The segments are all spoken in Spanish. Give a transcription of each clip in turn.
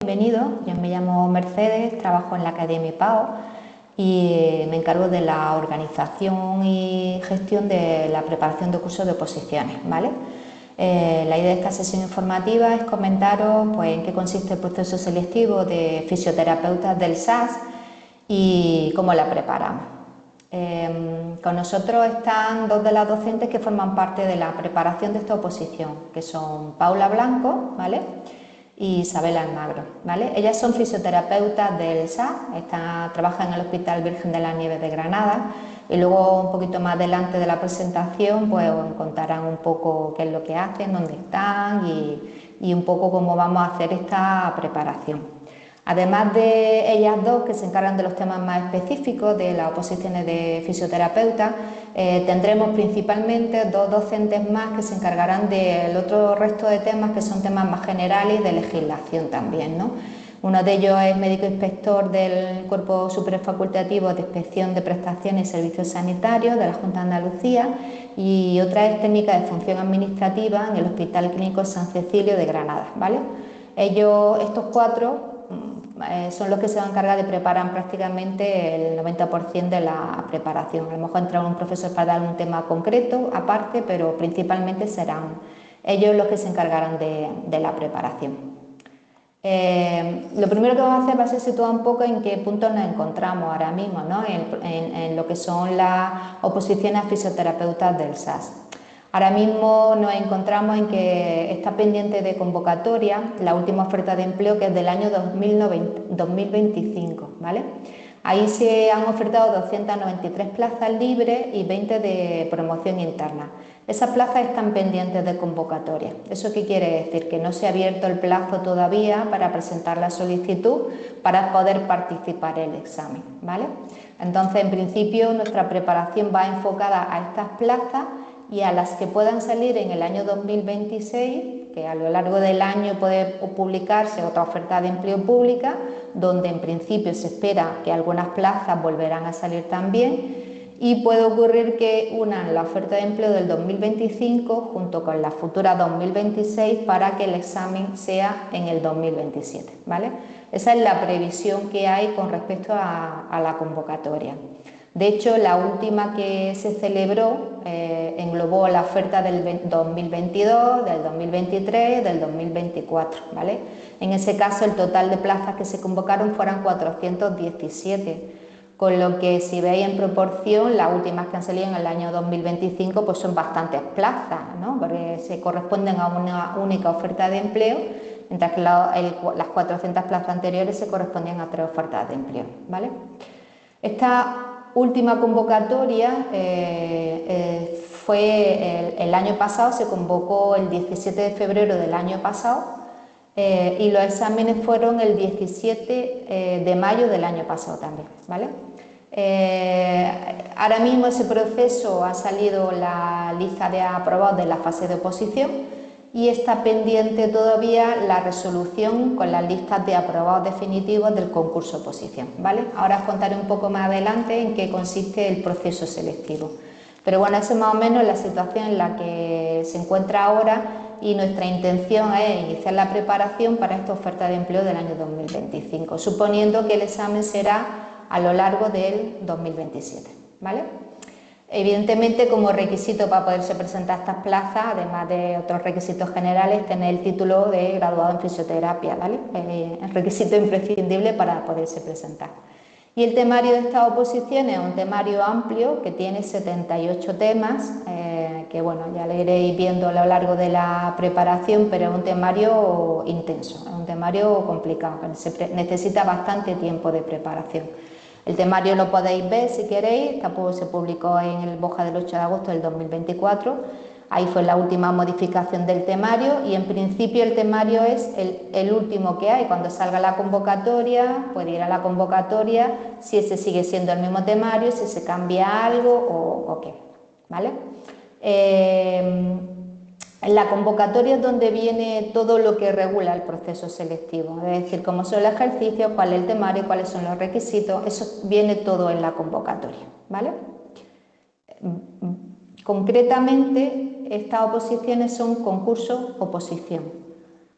Bienvenido, yo me llamo Mercedes, trabajo en la Academia IPAO y me encargo de la organización y gestión de la preparación de cursos de oposiciones, ¿vale? La idea de esta sesión informativa es comentaros pues, en qué consiste el proceso selectivo de fisioterapeutas del SAS y cómo la preparamos. Con nosotros están dos de las docentes que forman parte de la preparación de esta oposición, que son Paula Blanco, ¿vale?, y Isabel Almagro, ¿vale? Ellas son fisioterapeutas del SAS, trabajan en el Hospital Virgen de las Nieves de Granada y luego un poquito más adelante de la presentación pues os contarán un poco qué es lo que hacen, dónde están y un poco cómo vamos a hacer esta preparación. Además de ellas dos que se encargan de los temas más específicos de las oposiciones de fisioterapeuta, tendremos principalmente dos docentes más que se encargarán del otro resto de temas que son temas más generales y de legislación también, ¿no? Uno de ellos es médico inspector del Cuerpo Superior Facultativo de Inspección de Prestaciones y Servicios Sanitarios de la Junta de Andalucía y otra es técnica de función administrativa en el Hospital Clínico San Cecilio de Granada, ¿vale? Estos cuatro son los que se van a encargar de preparar prácticamente el 90% de la preparación. A lo mejor entra un profesor para dar un tema concreto aparte, pero principalmente serán ellos los que se encargarán de la preparación. Lo primero que vamos a hacer va a ser situar un poco en qué punto nos encontramos ahora mismo, ¿no?, en lo que son las oposiciones a fisioterapeutas del SAS. Ahora mismo nos encontramos en que está pendiente de convocatoria la última oferta de empleo, que es del año 2025, ¿vale? Ahí se han ofertado 293 plazas libres y 20 de promoción interna. Esas plazas están pendientes de convocatoria. ¿Eso qué quiere decir? Que no se ha abierto el plazo todavía para presentar la solicitud para poder participar en el examen, ¿vale? Entonces, en principio, nuestra preparación va enfocada a estas plazas y a las que puedan salir en el año 2026, que a lo largo del año puede publicarse otra oferta de empleo pública, donde en principio se espera que algunas plazas volverán a salir también, y puede ocurrir que unan la oferta de empleo del 2025 junto con la futura 2026 para que el examen sea en el 2027, ¿vale? Esa es la previsión que hay con respecto a la convocatoria. De hecho, la última que se celebró englobó la oferta del 2022, del 2023, del 2024, ¿vale? En ese caso, el total de plazas que se convocaron fueron 417, con lo que si veis en proporción, las últimas que han salido en el año 2025 pues son bastantes plazas, ¿no?, porque se corresponden a una única oferta de empleo, mientras que las 400 plazas anteriores se correspondían a 3 ofertas de empleo, ¿vale? Esta última convocatoria fue el año pasado, se convocó el 17 de febrero del año pasado y los exámenes fueron el 17 de mayo del año pasado también, ¿vale? Ahora mismo ese proceso ha salido la lista de aprobados de la fase de oposición y está pendiente todavía la resolución con las listas de aprobados definitivos del concurso oposición, ¿vale? Ahora os contaré un poco más adelante en qué consiste el proceso selectivo. Pero bueno, esa es más o menos la situación en la que se encuentra ahora y nuestra intención es iniciar la preparación para esta oferta de empleo del año 2025, suponiendo que el examen será a lo largo del 2027, ¿vale? Evidentemente, como requisito para poderse presentar estas plazas, además de otros requisitos generales, tener el título de graduado en fisioterapia, ¿vale? Es requisito imprescindible para poderse presentar. Y el temario de estas oposiciones es un temario amplio que tiene 78 temas, que bueno, ya lo iréis viendo a lo largo de la preparación, pero es un temario intenso, es un temario complicado, que necesita bastante tiempo de preparación. El temario lo podéis ver si queréis, se publicó en el BOJA del 8 de agosto del 2024, ahí fue la última modificación del temario y en principio el temario es el último que hay. Cuando salga la convocatoria, puede ir a la convocatoria, si ese sigue siendo el mismo temario, si se cambia algo o qué, ¿vale? En la convocatoria es donde viene todo lo que regula el proceso selectivo, es decir, cómo son los ejercicios, cuál es el temario, cuáles son los requisitos, eso viene todo en la convocatoria, ¿vale? Concretamente, estas oposiciones son concurso-oposición.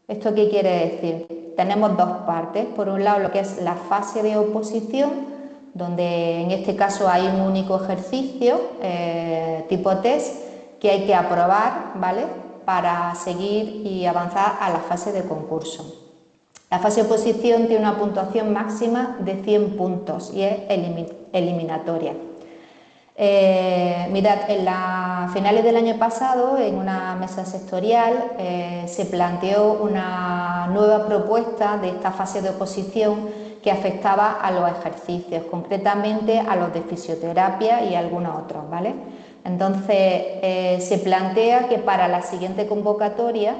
¿Esto qué quiere decir? Tenemos dos partes. Por un lado, lo que es la fase de oposición, donde en este caso hay un único ejercicio tipo test que hay que aprobar, ¿vale?, para seguir y avanzar a la fase de concurso. La fase de oposición tiene una puntuación máxima de 100 puntos y es eliminatoria. Mirad, en las finales del año pasado, en una mesa sectorial, se planteó una nueva propuesta de esta fase de oposición que afectaba a los ejercicios, concretamente a los de fisioterapia y algunos otros, ¿vale? Entonces, se plantea que para la siguiente convocatoria,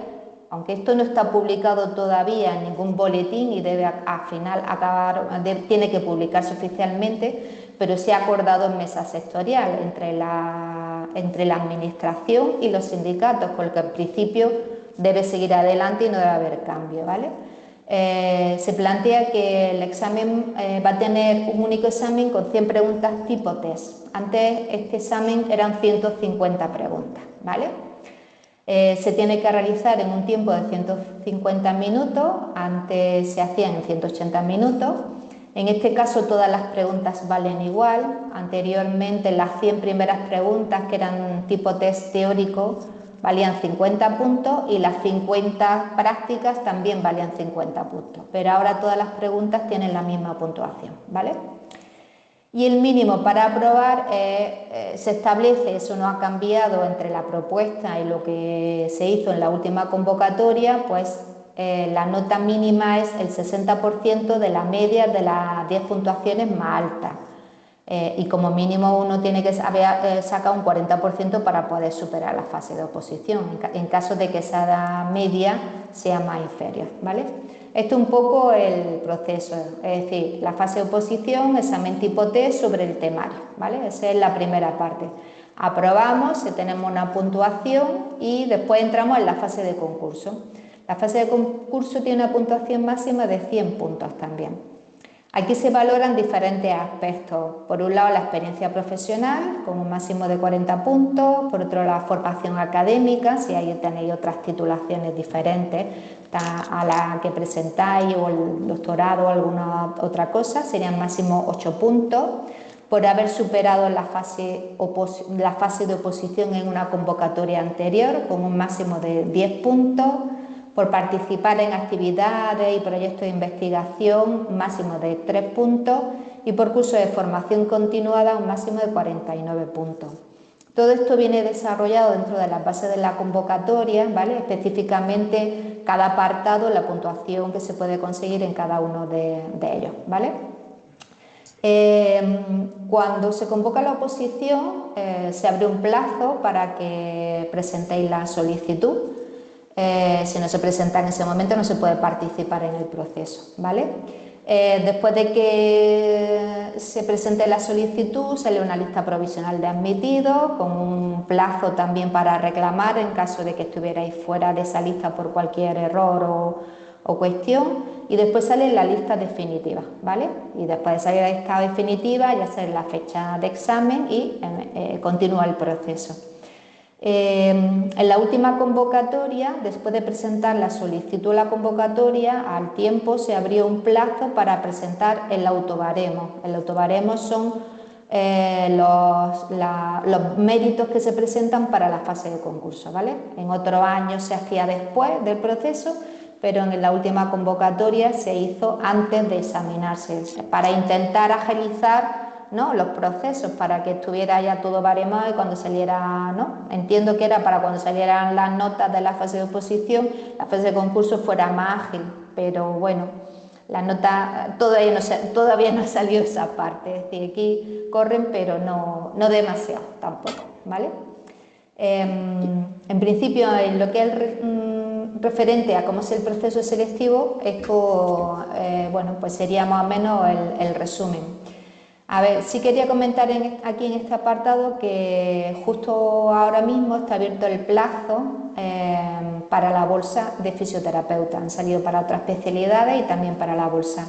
aunque esto no está publicado todavía en ningún boletín y debe al final tiene que publicarse oficialmente, pero se ha acordado en mesa sectorial entre la administración y los sindicatos, con lo que en principio debe seguir adelante y no debe haber cambio, ¿vale? Se plantea que el examen va a tener un único examen con 100 preguntas tipo test. Antes este examen eran 150 preguntas, ¿vale? Se tiene que realizar en un tiempo de 150 minutos, antes se hacían en 180 minutos. En este caso todas las preguntas valen igual. Anteriormente las 100 primeras preguntas, que eran tipo test teórico, valían 50 puntos y las 50 prácticas también valían 50 puntos. Pero ahora todas las preguntas tienen la misma puntuación, ¿vale? Y el mínimo para aprobar se establece, eso no ha cambiado entre la propuesta y lo que se hizo en la última convocatoria, pues la nota mínima es el 60% de la media de las 10 puntuaciones más altas. Y como mínimo uno tiene que sacar un 40% para poder superar la fase de oposición, en caso de que esa media sea más inferior, ¿vale? Esto es un poco el proceso, es decir, la fase de oposición, examen tipo test sobre el temario, ¿vale? Esa es la primera parte. Aprobamos, tenemos una puntuación y después entramos en la fase de concurso. La fase de concurso tiene una puntuación máxima de 100 puntos también. Aquí se valoran diferentes aspectos. Por un lado, la experiencia profesional, con un máximo de 40 puntos. Por otro, la formación académica, si ahí tenéis otras titulaciones diferentes a la que presentáis, o el doctorado o alguna otra cosa, serían máximo 8 puntos. Por haber superado la fase de oposición en una convocatoria anterior, con un máximo de 10 puntos. Por participar en actividades y proyectos de investigación, máximo de 3 puntos, y por curso de formación continuada, un máximo de 49 puntos. Todo esto viene desarrollado dentro de las bases de la convocatoria, ¿vale? Específicamente cada apartado, la puntuación que se puede conseguir en cada uno de ellos, ¿vale? Cuando se convoca la oposición, se abre un plazo para que presentéis la solicitud. Si no se presenta en ese momento no se puede participar en el proceso, ¿vale? Después de que se presente la solicitud, sale una lista provisional de admitidos con un plazo también para reclamar en caso de que estuvierais fuera de esa lista por cualquier error o cuestión, y después sale la lista definitiva, ¿vale? Y después de salir la lista definitiva ya sale la fecha de examen y continúa el proceso. En la última convocatoria, después de presentar la solicitud a la convocatoria, al tiempo se abrió un plazo para presentar el autobaremo. El autobaremo son los méritos que se presentan para la fase de concurso, ¿vale? En otros años se hacía después del proceso, pero en la última convocatoria se hizo antes de examinarse, para intentar agilizar, ¿no?, los procesos, para que estuviera ya todo baremado y cuando saliera, ¿no?, entiendo que era para cuando salieran las notas de la fase de oposición, la fase de concurso fuera más ágil, pero bueno, la nota todavía no ha salido esa parte, es decir, aquí corren pero no demasiado tampoco, ¿vale? En principio, en lo que es referente a cómo es el proceso selectivo, esto bueno, pues sería más o menos el resumen. A ver, sí quería comentar aquí en este apartado que justo ahora mismo está abierto el plazo para la bolsa de fisioterapeuta. Han salido para otras especialidades y también para la bolsa.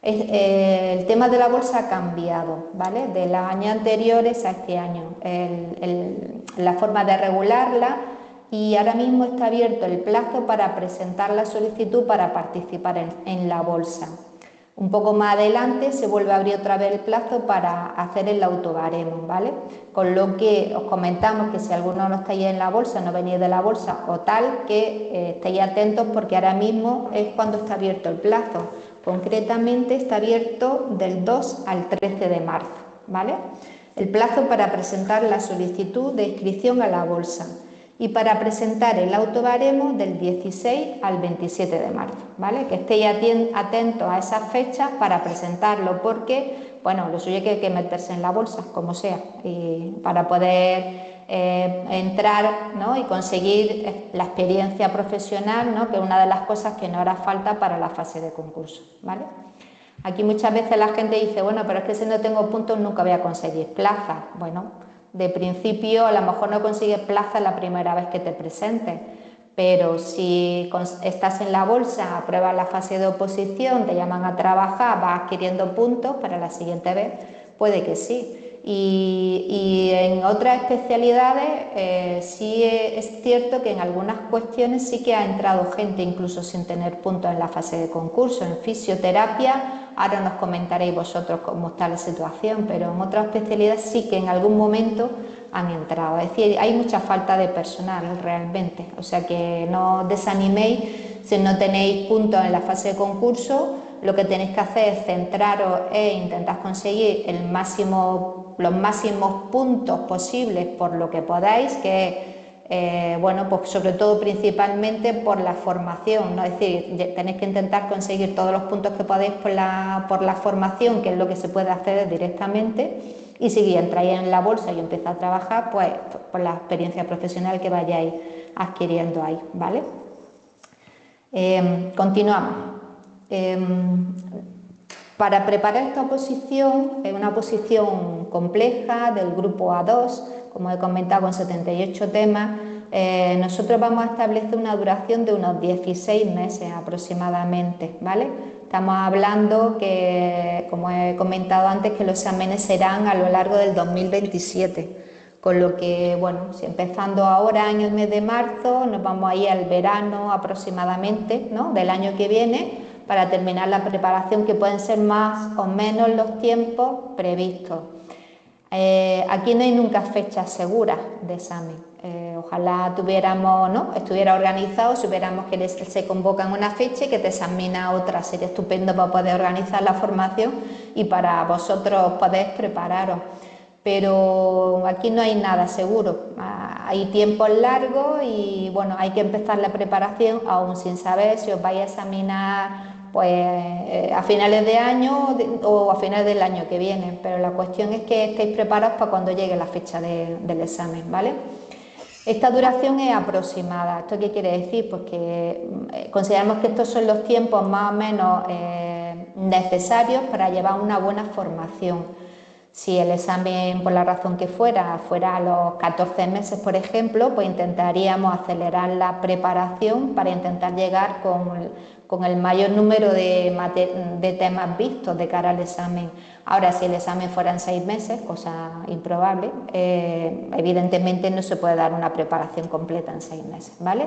El tema de la bolsa ha cambiado, ¿vale? De los años anteriores a este año. La forma de regularla y ahora mismo está abierto el plazo para presentar la solicitud para participar en la bolsa. Un poco más adelante se vuelve a abrir otra vez el plazo para hacer el autobaremo, ¿vale? Con lo que os comentamos que si alguno no estáis en la bolsa, no venís de la bolsa o tal, que estéis atentos porque ahora mismo es cuando está abierto el plazo. Concretamente está abierto del 2 al 13 de marzo, ¿vale? El plazo para presentar la solicitud de inscripción a la bolsa y para presentar el autobaremo del 16 al 27 de marzo, ¿vale? Que estéis atentos a esas fechas para presentarlo porque, bueno, lo suyo es que hay que meterse en la bolsa, como sea, y para poder entrar, ¿no? Y conseguir la experiencia profesional, ¿no? Que es una de las cosas que nos hará falta para la fase de concurso, ¿vale? Aquí muchas veces la gente dice, bueno, pero es que si no tengo puntos nunca voy a conseguir plaza. Bueno, de principio a lo mejor no consigues plaza la primera vez que te presentes, pero si estás en la bolsa, apruebas la fase de oposición, te llaman a trabajar, vas adquiriendo puntos para la siguiente vez, puede que sí. Y en otras especialidades sí es cierto que en algunas cuestiones sí que ha entrado gente incluso sin tener puntos en la fase de concurso. En fisioterapia, ahora nos comentaréis vosotros cómo está la situación, pero en otras especialidades sí que en algún momento han entrado. Es decir, hay mucha falta de personal realmente, o sea que no os desaniméis si no tenéis puntos en la fase de concurso. Lo que tenéis que hacer es centraros e intentar conseguir los máximos puntos posibles por lo que podáis, que es, bueno, pues sobre todo principalmente por la formación, ¿no? Es decir, tenéis que intentar conseguir todos los puntos que podéis por la formación, que es lo que se puede hacer directamente, y si entráis en la bolsa y empezáis a trabajar, pues por la experiencia profesional que vayáis adquiriendo ahí, ¿vale? Continuamos. Para preparar esta oposición, es una oposición compleja del grupo A2, como he comentado, con 78 temas, nosotros vamos a establecer una duración de unos 16 meses aproximadamente, ¿vale? Estamos hablando que, como he comentado antes, que los exámenes serán a lo largo del 2027. Con lo que, bueno, si empezando ahora en el mes de marzo, nos vamos a ir al verano aproximadamente, ¿no?, del año que viene, para terminar la preparación, que pueden ser más o menos los tiempos previstos. Aquí no hay nunca fechas seguras de examen. Ojalá tuviéramos, ¿no?, estuviera organizado, supiéramos que se convoca en una fecha y que te examina otra. Sería estupendo para poder organizar la formación y para vosotros poder prepararos. Pero aquí no hay nada seguro, hay tiempos largos y bueno, hay que empezar la preparación aún sin saber si os vais a examinar pues a finales de año o a finales del año que viene, pero la cuestión es que estéis preparados para cuando llegue la fecha del examen, ¿vale? Esta duración es aproximada. ¿Esto qué quiere decir? Pues que consideramos que estos son los tiempos más o menos necesarios para llevar una buena formación. Si el examen, por la razón que fuera a los 14 meses, por ejemplo, pues intentaríamos acelerar la preparación para intentar llegar con el mayor número de temas vistos de cara al examen. Ahora, si el examen fuera en 6 meses, cosa improbable, evidentemente no se puede dar una preparación completa en 6 meses, ¿vale?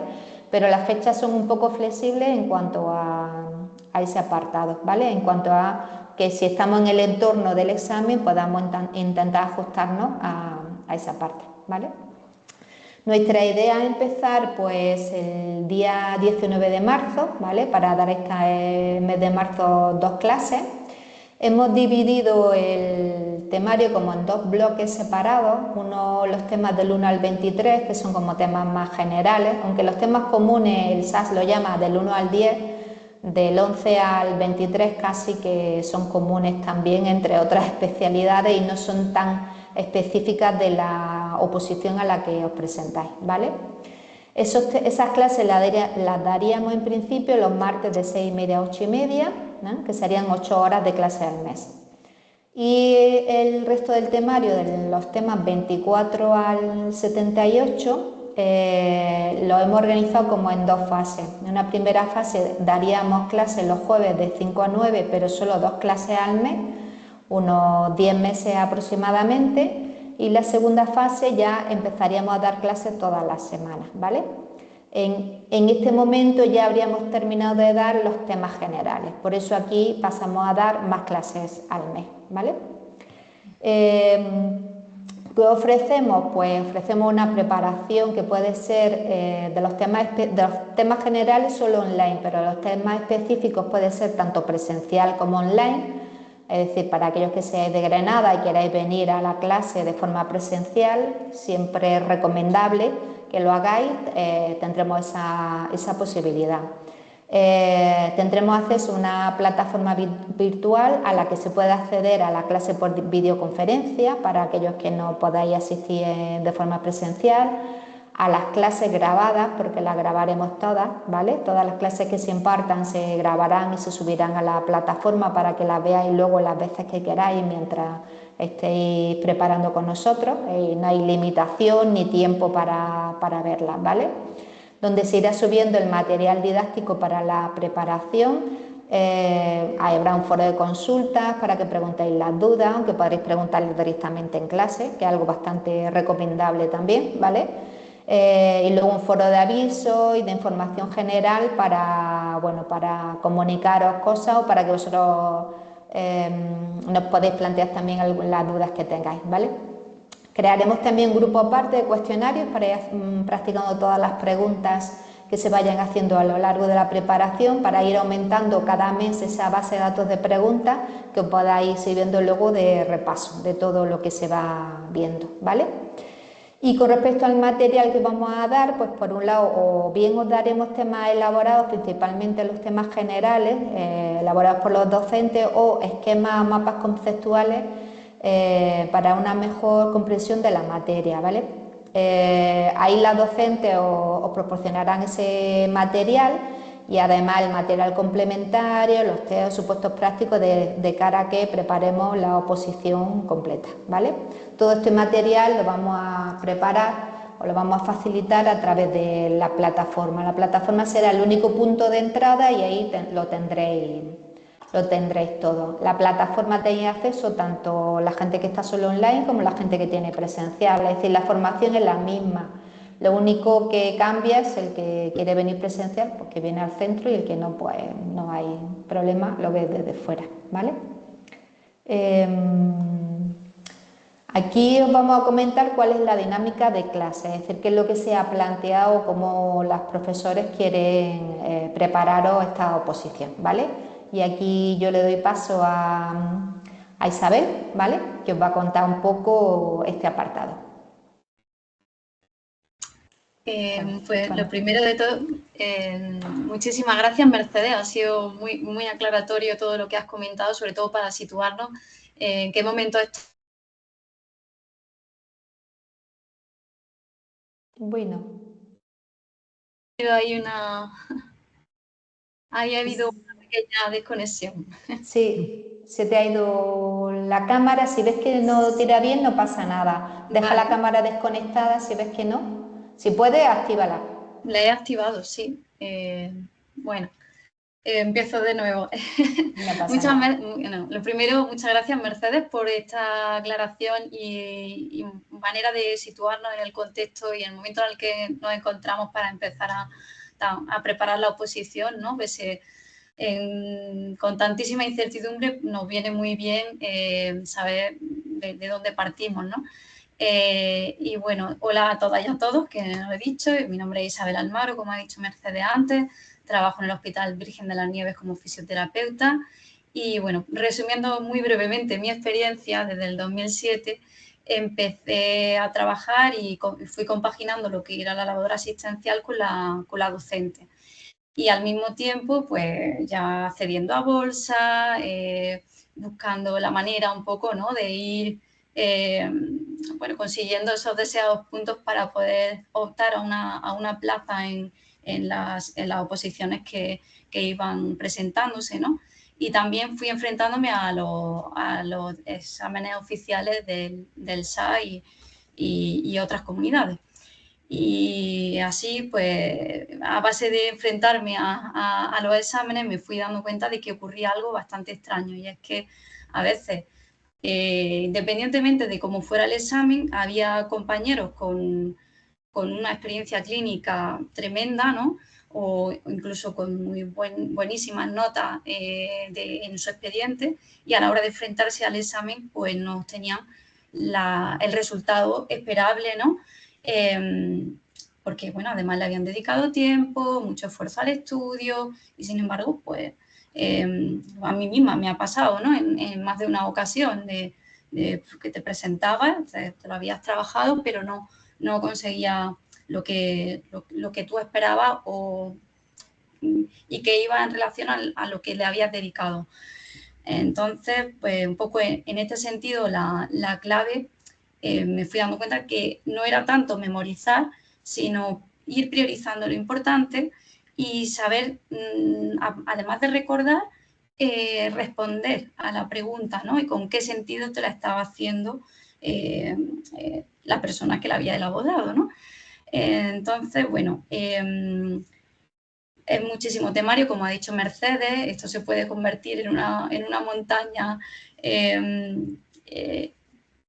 Pero las fechas son un poco flexibles en cuanto a ese apartado, ¿vale? En cuanto a que si estamos en el entorno del examen podamos intentar ajustarnos a esa parte, ¿vale? Nuestra idea es empezar pues el día 19 de marzo, ¿vale? Para dar este mes de marzo 2 clases. Hemos dividido el temario como en 2 bloques separados, uno los temas del 1 al 23, que son como temas más generales, aunque los temas comunes el SAS lo llama del 1 al 10, del 11 al 23 casi que son comunes también, entre otras especialidades, y no son tan específicas de la oposición a la que os presentáis, ¿vale? Esas clases las daríamos en principio los martes de 6:30 a 8:30, ¿no?, que serían 8 horas de clase al mes. Y el resto del temario, de los temas 24 al 78, lo hemos organizado como en 2 fases. En una primera fase daríamos clases los jueves de 5 a 9, pero solo 2 clases al mes, unos 10 meses aproximadamente, y la segunda fase ya empezaríamos a dar clases todas las semanas, ¿vale? En este momento ya habríamos terminado de dar los temas generales, por eso aquí pasamos a dar más clases al mes, ¿vale? ¿Qué ofrecemos? Pues ofrecemos una preparación que puede ser de los temas generales solo online, pero los temas específicos puede ser tanto presencial como online. Es decir, para aquellos que seáis de Granada y queráis venir a la clase de forma presencial, siempre es recomendable que lo hagáis, tendremos esa posibilidad. Tendremos acceso a una plataforma virtual a la que se puede acceder a la clase por videoconferencia para aquellos que no podáis asistir de forma presencial, a las clases grabadas, porque las grabaremos todas, ¿vale? Todas las clases que se impartan se grabarán y se subirán a la plataforma para que las veáis luego las veces que queráis mientras estéis preparando con nosotros. No hay limitación ni tiempo para verlas, ¿vale? Donde se irá subiendo el material didáctico para la preparación. Habrá un foro de consultas para que preguntéis las dudas, aunque podréis preguntarles directamente en clase, que es algo bastante recomendable también, ¿vale? Y luego un foro de aviso y de información general para, bueno, para comunicaros cosas o para que vosotros nos podéis plantear también las dudas que tengáis, ¿vale? Crearemos también un grupo aparte de cuestionarios para ir practicando todas las preguntas que se vayan haciendo a lo largo de la preparación para ir aumentando cada mes esa base de datos de preguntas que os podáis ir viendo luego de repaso de todo lo que se va viendo, ¿vale? Y con respecto al material que vamos a dar, pues por un lado o bien os daremos temas elaborados, principalmente los temas generales, elaborados por los docentes o esquemas o mapas conceptuales para una mejor comprensión de la materia, ¿vale? Ahí las docentes os proporcionarán ese material y además el material complementario, los test o supuestos prácticos de cara a que preparemos la oposición completa, ¿vale? Todo este material lo vamos a preparar o lo vamos a facilitar a través de la plataforma. La plataforma será el único punto de entrada y ahí lo tendréis todo. La plataforma tenéis acceso tanto la gente que está solo online como la gente que tiene presencial, es decir, la formación es la misma. Lo único que cambia es el que quiere venir presencial, pues que viene al centro, y el que no, pues no hay problema, lo ve desde fuera, ¿vale? Aquí os vamos a comentar cuál es la dinámica de clase, es decir, qué es lo que se ha planteado, cómo los profesores quieren prepararos esta oposición, ¿vale? Y aquí yo le doy paso a Isabel, ¿vale? Que os va a contar un poco este apartado. Pues lo primero de todo, muchísimas gracias, Mercedes. Ha sido muy, muy aclaratorio todo lo que has comentado, sobre todo para situarnos en qué momento estamos. Bueno. Ahí ha habido una pequeña desconexión. Sí, se te ha ido la cámara. Si ves que no tira bien, no pasa nada. Deja la cámara desconectada si ves que no. Si puedes, actívala. La he activado, sí. Bueno, empiezo de nuevo. No pasa nada. Lo primero, muchas gracias, Mercedes, por esta aclaración y manera de situarnos en el contexto y el momento en el que nos encontramos para empezar a preparar la oposición, ¿no? Con tantísima incertidumbre nos viene muy bien saber de dónde partimos, ¿no? Y bueno, hola a todas y a todos, que no lo he dicho. Mi nombre es Isabel Almaro, como ha dicho Mercedes antes. Trabajo en el Hospital Virgen de las Nieves como fisioterapeuta. Y bueno, resumiendo muy brevemente mi experiencia, desde el 2007 empecé a trabajar y fui compaginando lo que era la labor asistencial con la docente. Y al mismo tiempo, pues ya accediendo a bolsa, buscando la manera un poco, ¿no?, de ir bueno, consiguiendo esos deseados puntos para poder optar a una plaza en las oposiciones que iban presentándose, ¿no? Y también fui enfrentándome a los exámenes oficiales del SA y otras comunidades. Y así, pues, a base de enfrentarme a los exámenes, me fui dando cuenta de que ocurría algo bastante extraño, y es que a veces Independientemente de cómo fuera el examen, había compañeros con una experiencia clínica tremenda, ¿no? O incluso con buenísimas notas en su expediente, y a la hora de enfrentarse al examen pues no tenían el resultado esperable, ¿no? Porque, bueno, además le habían dedicado tiempo, mucho esfuerzo al estudio, y sin embargo, pues a mí misma me ha pasado, ¿no? En más de una ocasión de que te presentabas, te lo habías trabajado, pero no conseguía lo que tú esperabas y que iba en relación a lo que le habías dedicado. Entonces, pues un poco en este sentido, la clave, me fui dando cuenta que no era tanto memorizar, sino ir priorizando lo importante y saber, además de recordar, responder a la pregunta, ¿no? Y con qué sentido te la estaba haciendo la persona que la había elaborado, ¿no? Entonces, bueno, es muchísimo temario, como ha dicho Mercedes, esto se puede convertir en una montaña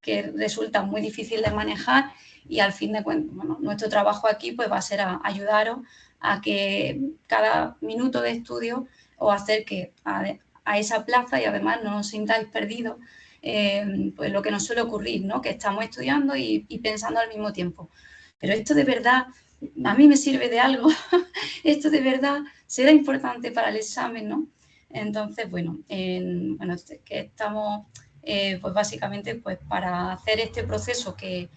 que resulta muy difícil de manejar, y al fin de cuentas, bueno, nuestro trabajo aquí pues va a ser ayudaros a que cada minuto de estudio os acerque a esa plaza, y además no os sintáis perdidos, pues lo que nos suele ocurrir, ¿no? Que estamos estudiando y pensando al mismo tiempo. Pero esto de verdad a mí me sirve de algo, esto de verdad será importante para el examen, ¿no? Entonces, bueno, que estamos pues básicamente pues para hacer este proceso que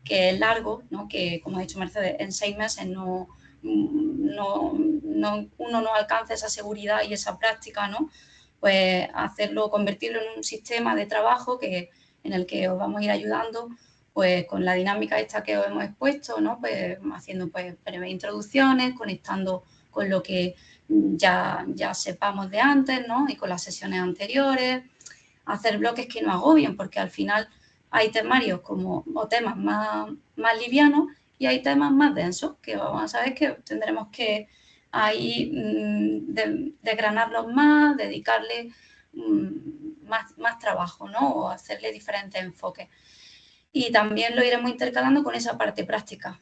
es largo, ¿no? Que, como ha dicho Mercedes, en 6 meses uno no alcanza esa seguridad y esa práctica, ¿no? Pues hacerlo, convertirlo en un sistema de trabajo en el que os vamos a ir ayudando, pues con la dinámica esta que os hemos expuesto, ¿no? Pues haciendo pues breves introducciones, conectando con lo que ya sepamos de antes, ¿no? Y con las sesiones anteriores, hacer bloques que no agobien, porque al final hay temarios o temas más livianos, y hay temas más densos, que vamos a saber que tendremos que ahí desgranarlos más, dedicarle más trabajo, ¿no? O hacerle diferentes enfoques. Y también lo iremos intercalando con esa parte práctica,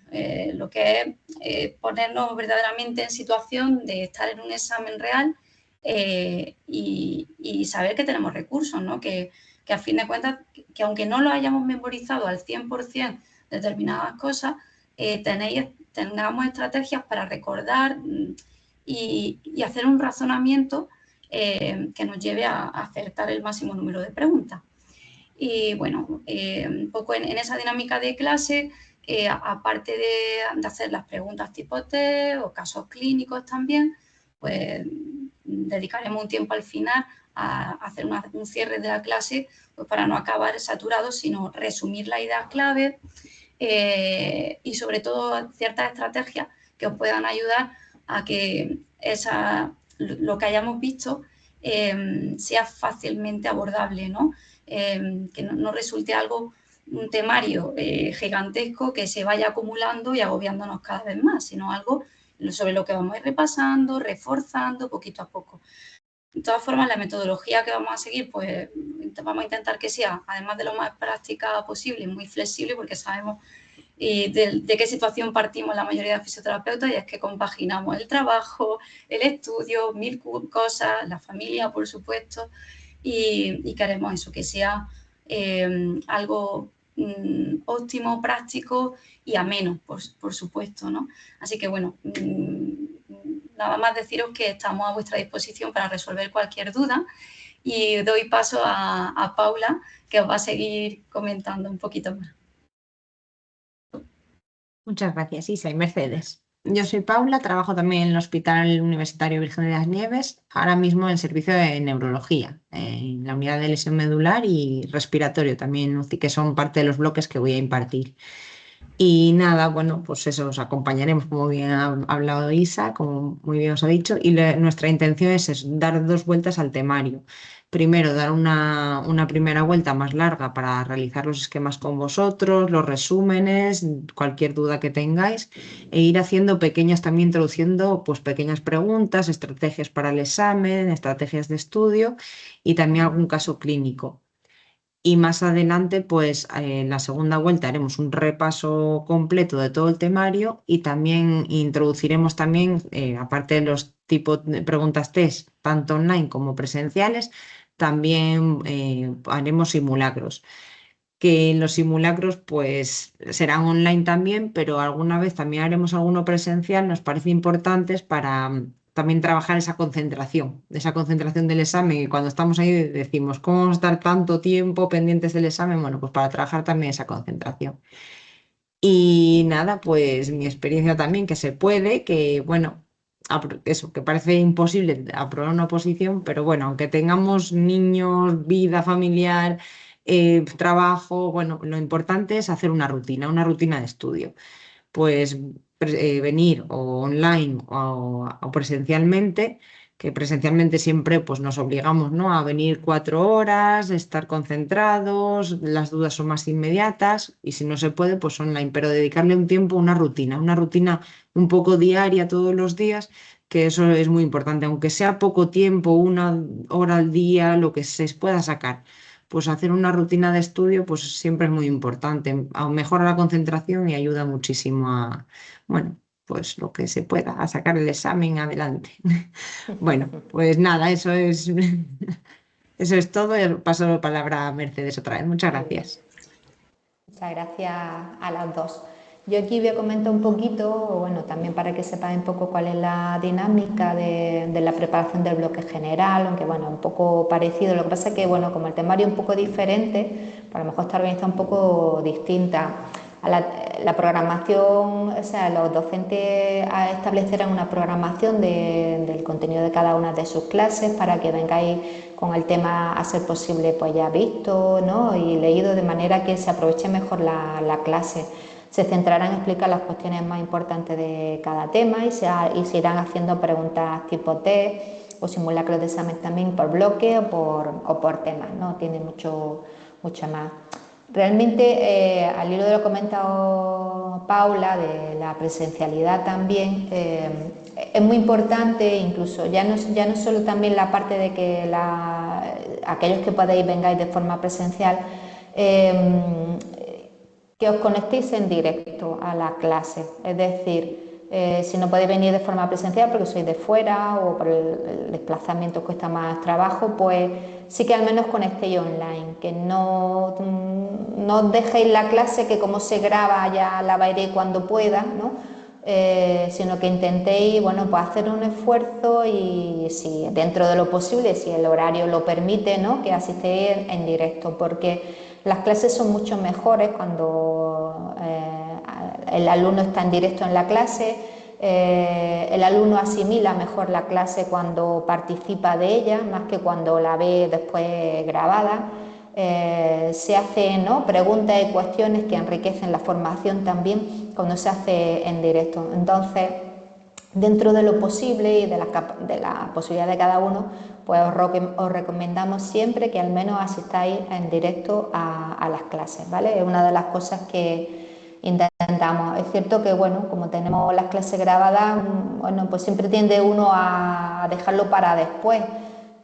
lo que es ponernos verdaderamente en situación de estar en un examen real, y saber que tenemos recursos, ¿no? Que a fin de cuentas, que aunque no lo hayamos memorizado al 100% determinadas cosas, tengamos estrategias para recordar y hacer un razonamiento que nos lleve a acertar el máximo número de preguntas. Y bueno, un poco en esa dinámica de clase, aparte de hacer las preguntas tipo test o casos clínicos también, pues dedicaremos un tiempo al final a hacer un cierre de la clase, pues para no acabar saturados, sino resumir las ideas clave, y sobre todo ciertas estrategias que os puedan ayudar a que lo que hayamos visto sea fácilmente abordable, ¿no? Que no resulte algo, un temario gigantesco que se vaya acumulando y agobiándonos cada vez más, sino algo sobre lo que vamos a ir repasando, reforzando poquito a poco. De todas formas, la metodología que vamos a seguir, pues vamos a intentar que sea, además de lo más práctica posible, muy flexible, porque sabemos de qué situación partimos la mayoría de fisioterapeutas, y es que compaginamos el trabajo, el estudio, mil cosas, la familia, por supuesto, y queremos eso, que sea algo óptimo, práctico y ameno, por supuesto, ¿no? Así que, bueno, nada más deciros que estamos a vuestra disposición para resolver cualquier duda, y doy paso a Paula, que os va a seguir comentando un poquito más. Muchas gracias, Isa y Mercedes. Yo soy Paula, trabajo también en el Hospital Universitario Virgen de las Nieves, ahora mismo en servicio de neurología, en la unidad de lesión medular y respiratorio también, UCI, que son parte de los bloques que voy a impartir. Y nada, bueno, pues eso, os acompañaremos, como bien ha hablado Isa, como muy bien os ha dicho, y nuestra intención es dar 2 vueltas al temario. Primero, dar una primera vuelta más larga para realizar los esquemas con vosotros, los resúmenes, cualquier duda que tengáis, e ir haciendo también introduciendo pues pequeñas preguntas, estrategias para el examen, estrategias de estudio y también algún caso clínico. Y más adelante, pues en la segunda vuelta haremos un repaso completo de todo el temario y también introduciremos también, aparte de los tipos de preguntas test, tanto online como presenciales, también haremos simulacros. Que en los simulacros pues serán online también, pero alguna vez también haremos alguno presencial, nos parece importantes para también trabajar esa concentración del examen y cuando estamos ahí decimos, ¿cómo vamos a estar tanto tiempo pendientes del examen? Bueno, pues para trabajar también esa concentración. Y nada, pues mi experiencia también, que se puede, que bueno, eso, que parece imposible aprobar una oposición, pero bueno, aunque tengamos niños, vida familiar, trabajo, bueno, lo importante es hacer una rutina de estudio. Pues venir o online o presencialmente, que presencialmente siempre pues nos obligamos, ¿no?, a venir 4 horas, estar concentrados, las dudas son más inmediatas y si no se puede, pues online, pero dedicarle un tiempo, una rutina un poco diaria todos los días, que eso es muy importante, aunque sea poco tiempo, 1 hora al día, lo que se pueda sacar. Pues hacer una rutina de estudio pues siempre es muy importante, mejora la concentración y ayuda muchísimo a, bueno, pues lo que se pueda, a sacar el examen adelante. Bueno, pues nada, eso es todo. Y paso la palabra a Mercedes otra vez. Muchas Muy bien. gracias. Muchas gracias a las dos. Yo aquí voy a comentar un poquito, bueno, también para que sepáis un poco cuál es la dinámica de la preparación del bloque general, aunque bueno, un poco parecido. Lo que pasa es que, bueno, como el temario es un poco diferente, pues a lo mejor está organizado un poco distinta. La programación, o sea, los docentes establecerán una programación del contenido de cada una de sus clases para que vengáis con el tema a ser posible pues ya visto, ¿no?, y leído, de manera que se aproveche mejor la clase. Se centrará en explicar las cuestiones más importantes de cada tema y se irán haciendo preguntas tipo test o simulacros de examen también por bloque o por temas, ¿no? Tiene mucho más. Realmente, al hilo de lo que ha comentado Paula, de la presencialidad también, es muy importante, incluso ya no solo también la parte de que aquellos que podéis vengáis de forma presencial, que os conectéis en directo a la clase, es decir, si no podéis venir de forma presencial porque sois de fuera o por el desplazamiento os cuesta más trabajo, pues sí que al menos conectéis online, que no os dejéis la clase que como se graba ya la veréis cuando pueda, ¿no? Sino que intentéis, bueno, pues hacer un esfuerzo y si dentro de lo posible, si el horario lo permite, ¿no?, que asistéis en directo, porque las clases son mucho mejores cuando el alumno está en directo en la clase, el alumno asimila mejor la clase cuando participa de ella, más que cuando la ve después grabada. Se hacen, ¿no?, preguntas y cuestiones que enriquecen la formación también cuando se hace en directo. Entonces, dentro de lo posible y de la posibilidad de cada uno, pues os recomendamos siempre que al menos asistáis en directo a las clases, ¿vale? Es una de las cosas que intentamos. Es cierto que, bueno, como tenemos las clases grabadas, bueno, pues siempre tiende uno a dejarlo para después,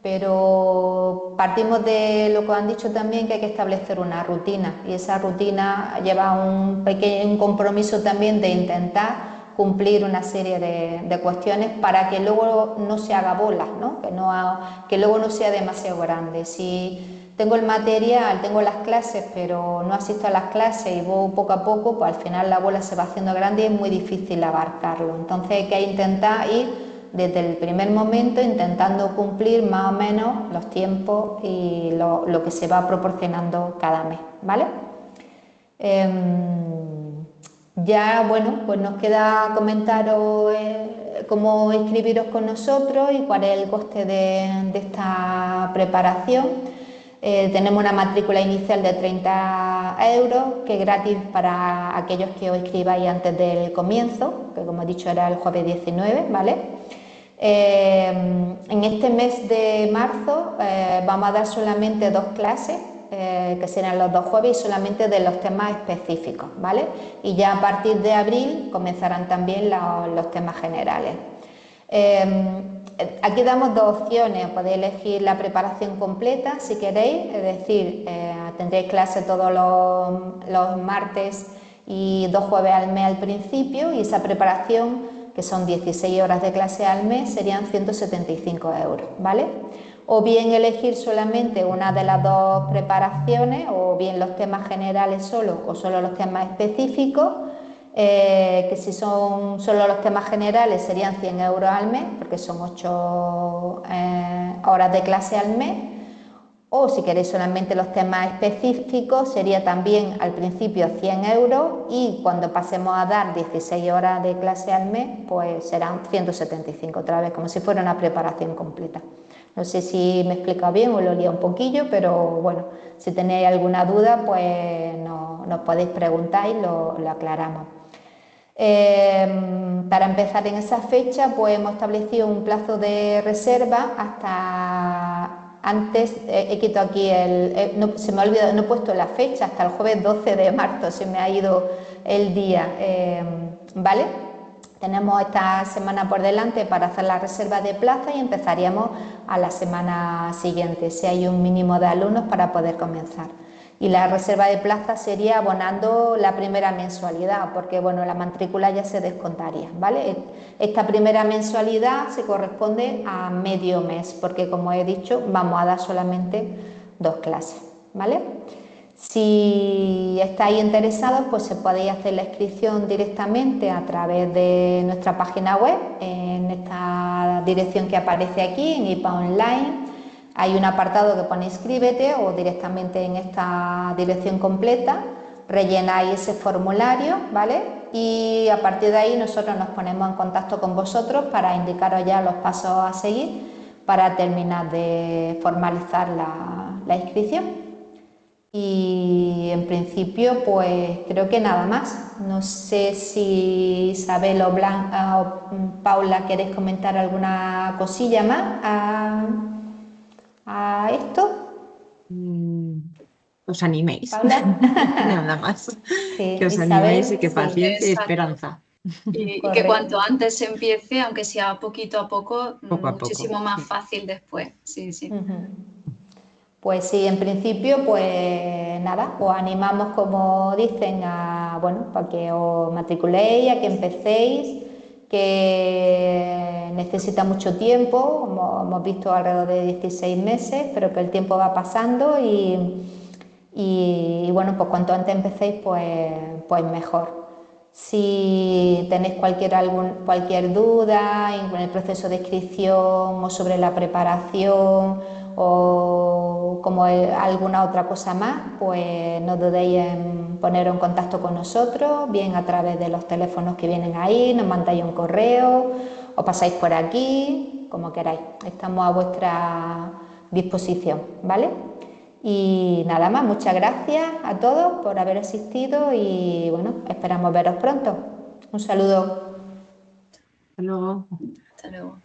pero partimos de lo que han dicho también, que hay que establecer una rutina, y esa rutina lleva un compromiso también de intentar cumplir una serie de cuestiones para que luego no se haga bola, ¿no? Que luego no sea demasiado grande. Si tengo el material, tengo las clases, pero no asisto a las clases y voy poco a poco, pues al final la bola se va haciendo grande y es muy difícil abarcarlo. Entonces hay que intentar ir desde el primer momento intentando cumplir más o menos los tiempos y lo que se va proporcionando cada mes, ¿vale? Ya, bueno, pues nos queda comentaros cómo inscribiros con nosotros y cuál es el coste de esta preparación. Tenemos una matrícula inicial de 30 euros, que es gratis para aquellos que os inscribáis antes del comienzo, que como he dicho era el jueves 19, ¿vale? En este mes de marzo vamos a dar solamente 2 clases, que serán los 2 jueves, y solamente de los temas específicos, ¿vale? Y ya a partir de abril comenzarán también los temas generales. Aquí damos dos opciones, podéis elegir la preparación completa si queréis, es decir, tendréis clase todos los martes y 2 jueves al mes al principio, y esa preparación, que son 16 horas de clase al mes, serían 175 euros, ¿vale? O bien elegir solamente una de las dos preparaciones, o bien los temas generales solo o solo los temas específicos, que si son solo los temas generales serían 100 euros al mes, porque son 8 horas de clase al mes. O si queréis solamente los temas específicos, sería también al principio 100 euros, y cuando pasemos a dar 16 horas de clase al mes, pues serán 175 otra vez, como si fuera una preparación completa. No sé si me he explicado bien o lo he liado un poquillo, pero bueno, si tenéis alguna duda, pues nos podéis preguntar y lo aclaramos. Para empezar en esa fecha, pues hemos establecido un plazo de reserva hasta antes, he quitado aquí se me ha olvidado, no he puesto la fecha, hasta el jueves 12 de marzo, se me ha ido el día, ¿vale? Tenemos esta semana por delante para hacer la reserva de plaza y empezaríamos a la semana siguiente, si hay un mínimo de alumnos para poder comenzar. Y la reserva de plaza sería abonando la primera mensualidad, porque bueno, la matrícula ya se descontaría, ¿vale? Esta primera mensualidad se corresponde a medio mes, porque como he dicho, vamos a dar solamente 2 clases, ¿vale? Si estáis interesados, pues se podéis hacer la inscripción directamente a través de nuestra página web, en esta dirección que aparece aquí, en IPA Online. Hay un apartado que pone inscríbete, o directamente en esta dirección completa rellenáis ese formulario, ¿vale? Y a partir de ahí nosotros nos ponemos en contacto con vosotros para indicaros ya los pasos a seguir para terminar de formalizar la inscripción. Y en principio, pues creo que nada más. No sé si Isabel o Paula queréis comentar alguna cosilla más a esto. Os animéis, Paula. nada más. Sí, Que os Isabel, animéis y que sí. paciencia y Exacto. esperanza. Y que Correcto. cuanto antes se empiece, aunque sea poquito a poco, Poco a muchísimo poco. más fácil después. Sí, sí. Pues sí, en principio, pues nada, os animamos, como dicen, para que os matriculéis, a que empecéis, que necesita mucho tiempo, como hemos visto alrededor de 16 meses, pero que el tiempo va pasando y bueno, pues cuanto antes empecéis, pues mejor. Si tenéis cualquier duda en el proceso de inscripción o sobre la preparación o como alguna otra cosa más, pues no dudéis en poneros en contacto con nosotros, bien a través de los teléfonos que vienen ahí, nos mandáis un correo o pasáis por aquí, como queráis. Estamos a vuestra disposición, ¿vale? Y nada más, muchas gracias a todos por haber asistido y bueno, esperamos veros pronto. Un saludo. Hasta luego. Hasta luego.